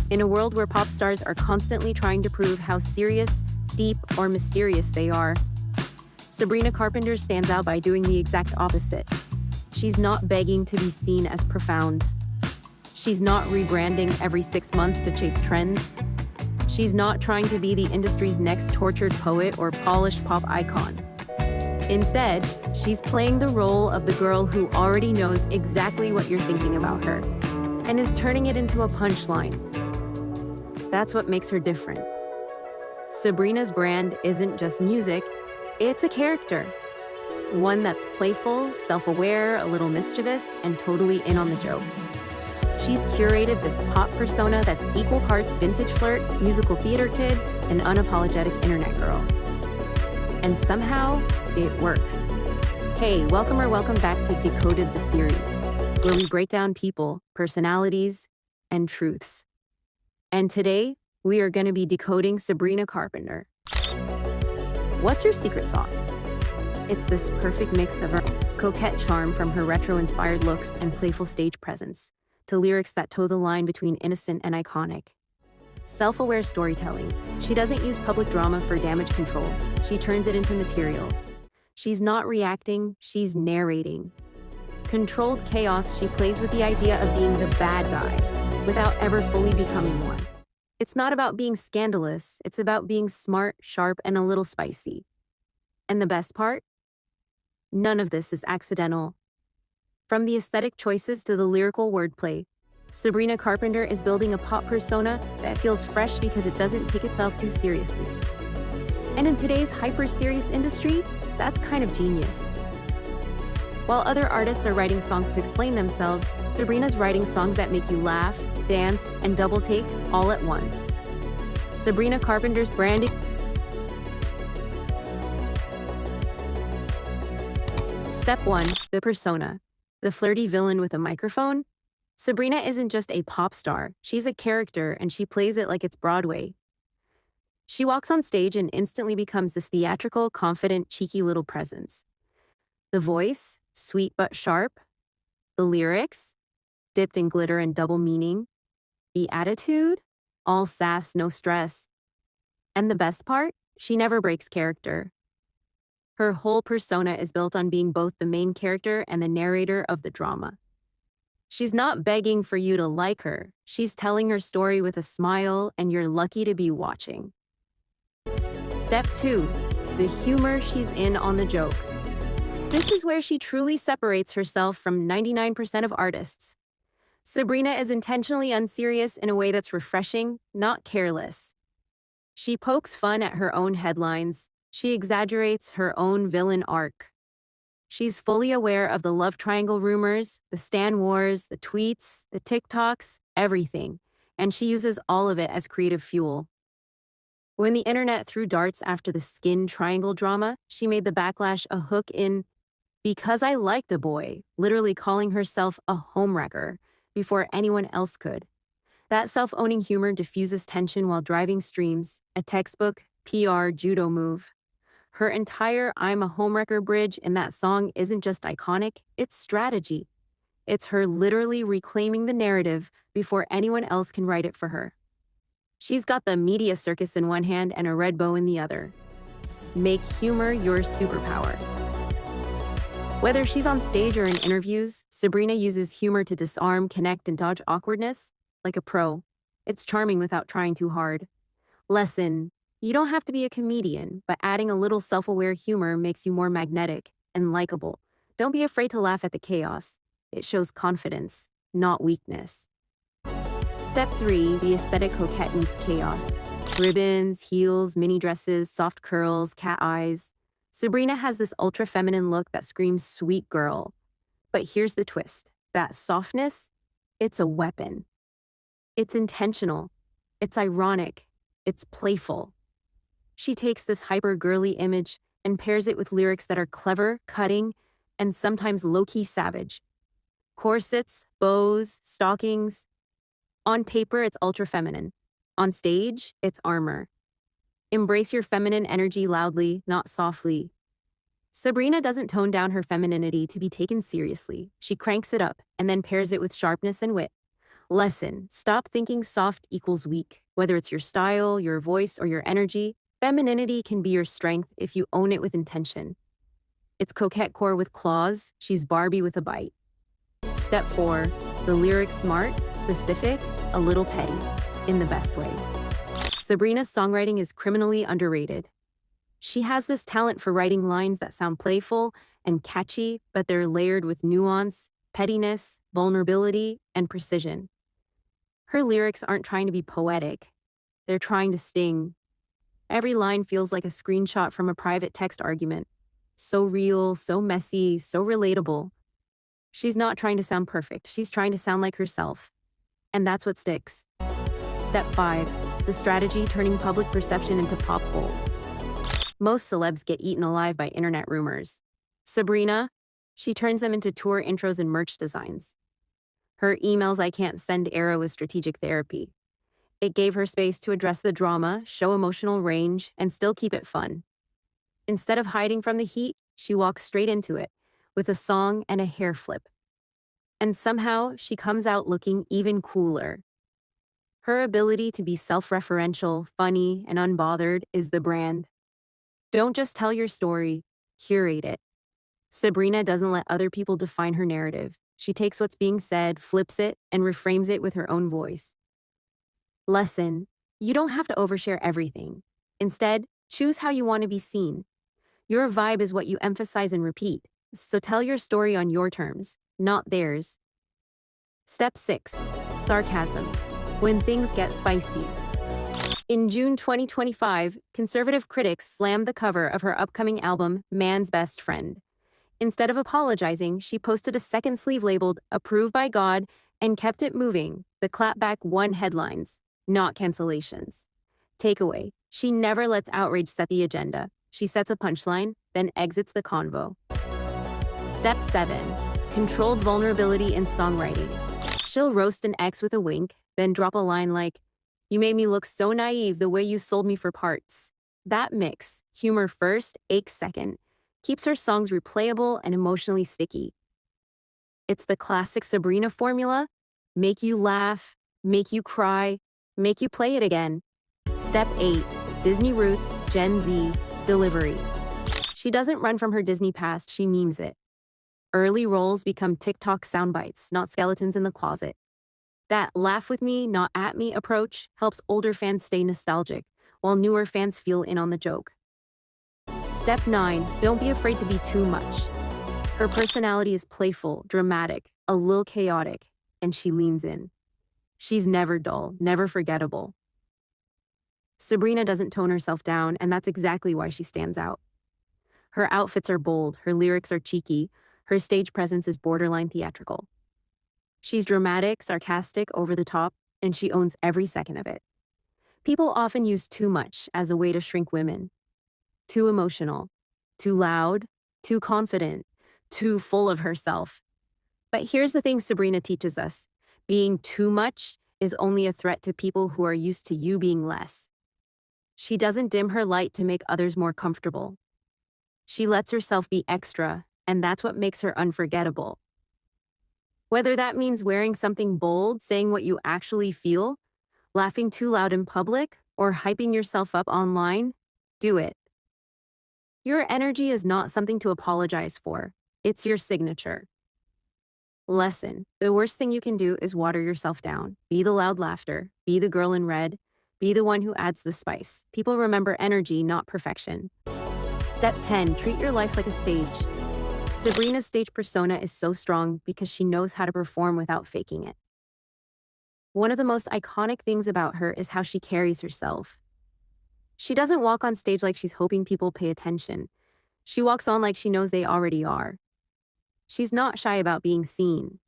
In a world where pop stars are constantly trying to prove how serious, deep, or mysterious they are, Sabrina Carpenter stands out by doing the exact opposite. She's not begging to be seen as profound. She's not rebranding every 6 months to chase trends. She's not trying to be the industry's next tortured poet or polished pop icon. Instead, she's playing the role of the girl who already knows exactly what you're thinking about her and is turning it into a punchline. That's what makes her different. Sabrina's brand isn't just music, it's a character. One that's playful, self-aware, a little mischievous, and totally in on the joke. She's curated this pop persona that's equal parts vintage flirt, musical theater kid, and unapologetic internet girl. And somehow, it works. Hey, welcome back to Decoded the series, where we break down people, personalities, and truths. And today, we are going to be decoding Sabrina Carpenter. What's her secret sauce? It's this perfect mix of her coquette charm from her retro-inspired looks and playful stage presence, to lyrics that toe the line between innocent and iconic. Self-aware storytelling. She doesn't use public drama for damage control. She turns it into material. She's not reacting, she's narrating. Controlled chaos, she plays with the idea of being the bad guy, without ever fully becoming one. It's not about being scandalous, it's about being smart, sharp, and a little spicy. And the best part? None of this is accidental. From the aesthetic choices to the lyrical wordplay, Sabrina Carpenter is building a pop persona that feels fresh because it doesn't take itself too seriously. And in today's hyper-serious industry, that's kind of genius. While other artists are writing songs to explain themselves, Sabrina's writing songs that make you laugh, dance, and double take all at once. Sabrina Carpenter's branding. Step 1. The persona. The flirty villain with a microphone? Sabrina isn't just a pop star, she's a character and she plays it like it's Broadway. She walks on stage and instantly becomes this theatrical, confident, cheeky little presence. The voice, sweet but sharp. The lyrics, dipped in glitter and double meaning. The attitude, all sass, no stress. And the best part, she never breaks character. Her whole persona is built on being both the main character and the narrator of the drama. She's not begging for you to like her. She's telling her story with a smile, and you're lucky to be watching. Step 2. The humor she's in on the joke. This is where she truly separates herself from 99% of artists. Sabrina is intentionally unserious in a way that's refreshing, not careless. She pokes fun at her own headlines. She exaggerates her own villain arc. She's fully aware of the love triangle rumors, the stan wars, the tweets, the TikToks, everything, and she uses all of it as creative fuel. When the internet threw darts after the skin triangle drama, she made the backlash a hook in "Because I Liked a Boy," literally calling herself a homewrecker before anyone else could. That self-owning humor diffuses tension while driving streams, a textbook PR judo move. Her entire "I'm a homewrecker" bridge in that song isn't just iconic, it's strategy. It's her literally reclaiming the narrative before anyone else can write it for her. She's got the media circus in one hand and a red bow in the other. Make humor your superpower. Whether she's on stage or in interviews, Sabrina uses humor to disarm, connect, and dodge awkwardness like a pro. It's charming without trying too hard. Lesson: you don't have to be a comedian, but adding a little self-aware humor makes you more magnetic and likable. Don't be afraid to laugh at the chaos. It shows confidence, not weakness. Step 3. The aesthetic coquette meets chaos. Ribbons, heels, mini dresses, soft curls, cat eyes. Sabrina has this ultra-feminine look that screams sweet girl. But here's the twist. That softness, it's a weapon. It's intentional. It's ironic. It's playful. She takes this hyper-girly image and pairs it with lyrics that are clever, cutting, and sometimes low-key savage. Corsets, bows, stockings. On paper, it's ultra-feminine. On stage, it's armor. Embrace your feminine energy loudly, not softly. Sabrina doesn't tone down her femininity to be taken seriously. She cranks it up and then pairs it with sharpness and wit. Lesson: stop thinking soft equals weak. Whether it's your style, your voice, or your energy, femininity can be your strength if you own it with intention. It's coquette core with claws, she's Barbie with a bite. Step 4. The lyrics smart, specific, a little petty, in the best way. Sabrina's songwriting is criminally underrated. She has this talent for writing lines that sound playful and catchy, but they're layered with nuance, pettiness, vulnerability, and precision. Her lyrics aren't trying to be poetic. They're trying to sting. Every line feels like a screenshot from a private text argument. So real, so messy, so relatable. She's not trying to sound perfect. She's trying to sound like herself. And that's what sticks. Step 5. The strategy turning public perception into pop gold. Most celebs get eaten alive by internet rumors. Sabrina, she turns them into tour intros and merch designs. Her emails I can't send era was strategic therapy. It gave her space to address the drama, show emotional range, and still keep it fun. Instead of hiding from the heat, she walks straight into it, with a song and a hair flip. And somehow, she comes out looking even cooler. Her ability to be self-referential, funny, and unbothered is the brand. Don't just tell your story, curate it. Sabrina doesn't let other people define her narrative. She takes what's being said, flips it, and reframes it with her own voice. Lesson: you don't have to overshare everything. Instead, choose how you want to be seen. Your vibe is what you emphasize and repeat, so tell your story on your terms, not theirs. Step 6. Sarcasm. When things get spicy. In June 2025, conservative critics slammed the cover of her upcoming album, Man's Best Friend. Instead of apologizing, she posted a second sleeve labeled "Approved by God" and kept it moving. The clapback won headlines, not cancellations. Takeaway: she never lets outrage set the agenda. She sets a punchline, then exits the convo. Step 7. Controlled vulnerability in songwriting. She'll roast an ex with a wink, then drop a line like, "You made me look so naive the way you sold me for parts." That mix, humor first, ache second, keeps her songs replayable and emotionally sticky. It's the classic Sabrina formula: make you laugh, make you cry, make you play it again. Step 8. Disney roots, Gen Z, delivery. She doesn't run from her Disney past, she memes it. Early roles become TikTok soundbites, not skeletons in the closet. That laugh with me, not at me approach helps older fans stay nostalgic, while newer fans feel in on the joke. Step 9. Don't be afraid to be too much. Her personality is playful, dramatic, a little chaotic, and she leans in. She's never dull, never forgettable. Sabrina doesn't tone herself down, and that's exactly why she stands out. Her outfits are bold, her lyrics are cheeky, her stage presence is borderline theatrical. She's dramatic, sarcastic, over the top, and she owns every second of it. People often use too much as a way to shrink women. Too emotional, too loud, too confident, too full of herself. But here's the thing Sabrina teaches us: being too much is only a threat to people who are used to you being less. She doesn't dim her light to make others more comfortable. She lets herself be extra, and that's what makes her unforgettable. Whether that means wearing something bold, saying what you actually feel, laughing too loud in public, or hyping yourself up online, do it. Your energy is not something to apologize for. It's your signature. Lesson: the worst thing you can do is water yourself down. Be the loud laughter. Be the girl in red. Be the one who adds the spice. People remember energy, not perfection. Step 10. Treat your life like a stage. Sabrina's stage persona is so strong because she knows how to perform without faking it. One of the most iconic things about her is how she carries herself. She doesn't walk on stage like she's hoping people pay attention. She walks on like she knows they already are. She's not shy about being seen.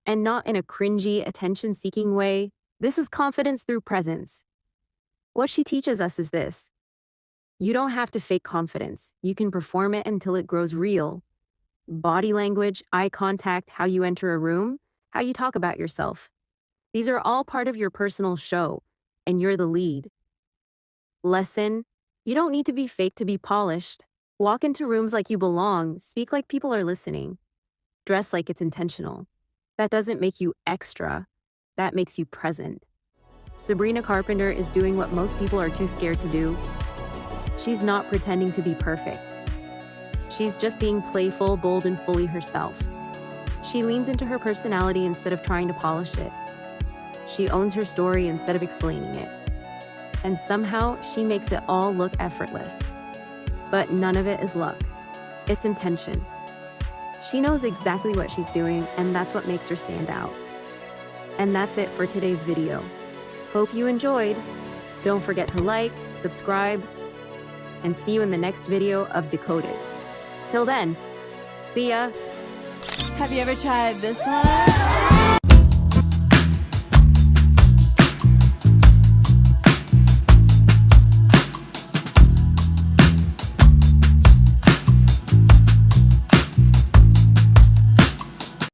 And not in a cringy, attention-seeking way. This is confidence through presence. What she teaches us is this: you don't have to fake confidence. You can perform it until it grows real. Body language, eye contact, how you enter a room, how you talk about yourself. These are all part of your personal show, and you're the lead. Lesson: you don't need to be fake to be polished. Walk into rooms like you belong, speak like people are listening. Dress like it's intentional. That doesn't make you extra. that makes you present. Sabrina Carpenter is doing what most people are too scared to do. She's not pretending to be perfect. She's just being playful, bold, and fully herself. She leans into her personality instead of trying to polish it. She owns her story instead of explaining it. And somehow, she makes it all look effortless. But none of it is luck. It's intention. She knows exactly what she's doing, and that's what makes her stand out. And that's it for today's video. Hope you enjoyed. Don't forget to like, subscribe, and see you in the next video of Decoded. Till then, see ya! Have you ever tried this one?